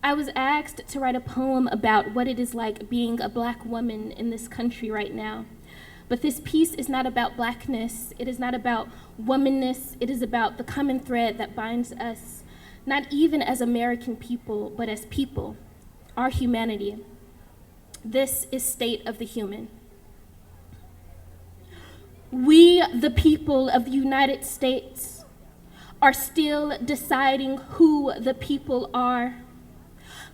I was asked to write a poem about what it is like being a Black woman in this country right now. But this piece is not about Blackness. It is not about womanness. It is about the common thread that binds us, not even as American people, but as people, our humanity. This is State of the Human. We, the people of the United States, are still deciding who the people are.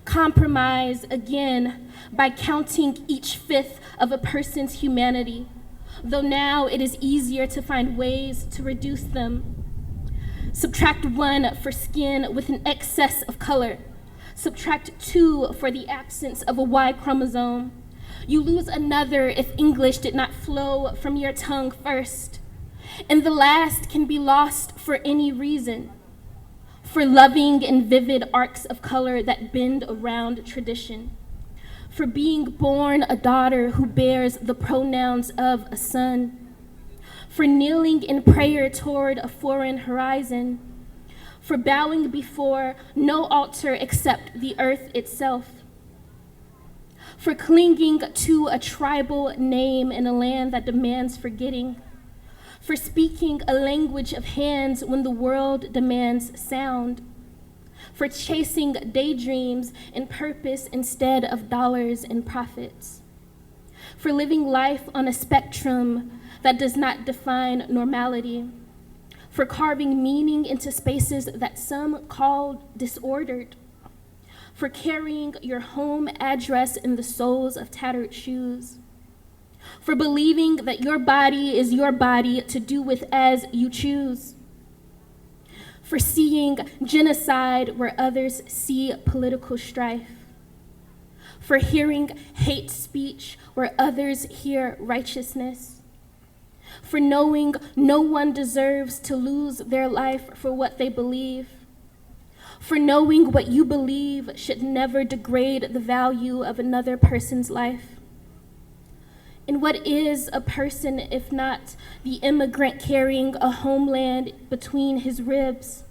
Compromise again by counting each fifth of a person's humanity, though now it is easier to find ways to reduce them. Subtract 1 for skin with an excess of color. Subtract 2 for the absence of a Y chromosome. You lose another if English did not flow from your tongue first. And the last can be lost for any reason. For loving and vivid arcs of color that bend around tradition. For being born a daughter who bears the pronouns of a son. For kneeling in prayer toward a foreign horizon. For bowing before no altar except the earth itself. For clinging to a tribal name in a land that demands forgetting. For speaking a language of hands when the world demands sound. For chasing daydreams and purpose instead of dollars and profits. For living life on a spectrum that does not define normality. For carving meaning into spaces that some call disordered. For carrying your home address in the soles of tattered shoes. For believing that your body is your body to do with as you choose. For seeing genocide where others see political strife. For hearing hate speech where others hear righteousness. For knowing no one deserves to lose their life for what they believe. For knowing what you believe should never degrade the value of another person's life. And what is a person if not the immigrant carrying a homeland between his ribs?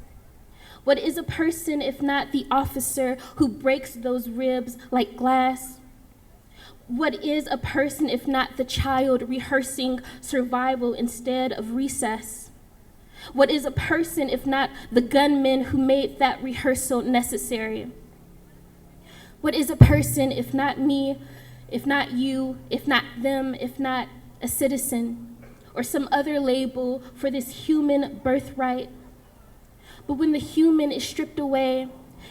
What is a person if not the officer who breaks those ribs like glass? What is a person if not the child rehearsing survival instead of recess? What is a person if not the gunman who made that rehearsal necessary? What is a person if not me, if not you, if not them, if not a citizen, or some other label for this human birthright? But when the human is stripped away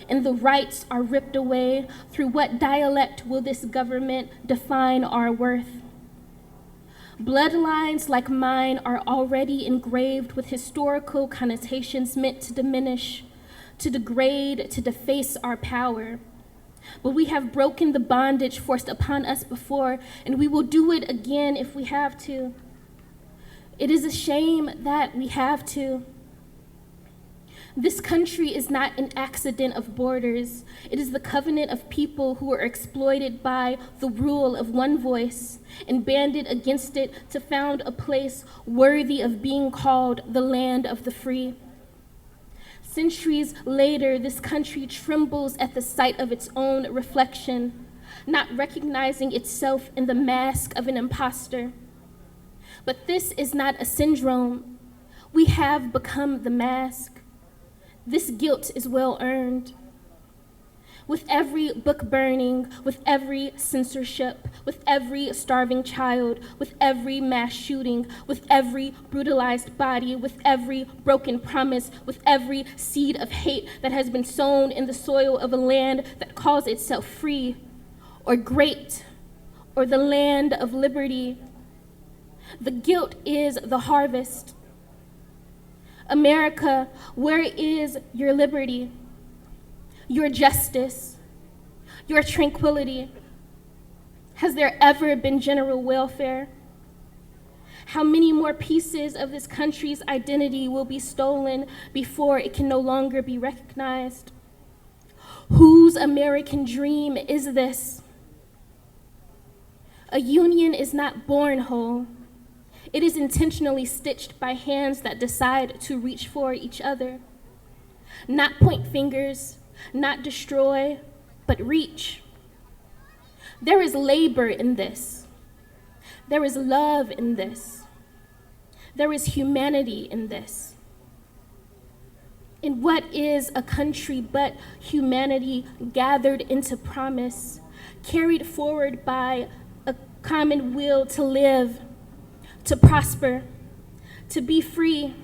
and the rights are ripped away, through what dialect will this government define our worth? Bloodlines like mine are already engraved with historical connotations meant to diminish, to degrade, to deface our power. But we have broken the bondage forced upon us before, and we will do it again if we have to. It is a shame that we have to. This country is not an accident of borders. It is the covenant of people who are exploited by the rule of one voice and banded against it to found a place worthy of being called the land of the free. Centuries later, this country trembles at the sight of its own reflection, not recognizing itself in the mask of an imposter. But this is not a syndrome. We have become the mask. This guilt is well earned. With every book burning, with every censorship, with every starving child, with every mass shooting, with every brutalized body, with every broken promise, with every seed of hate that has been sown in the soil of a land that calls itself free or great or the land of liberty, the guilt is the harvest. America, where is your liberty, your justice, your tranquility? Has there ever been general welfare? How many more pieces of this country's identity will be stolen before it can no longer be recognized? Whose American dream is this? A union is not born whole. It is intentionally stitched by hands that decide to reach for each other. Not point fingers, not destroy, but reach. There is labor in this. There is love in this. There is humanity in this. And what is a country but humanity gathered into promise, carried forward by a common will to live, to prosper, to be free?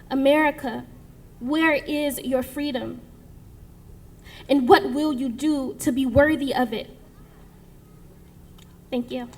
America, where is your freedom? And what will you do to be worthy of it? Thank you.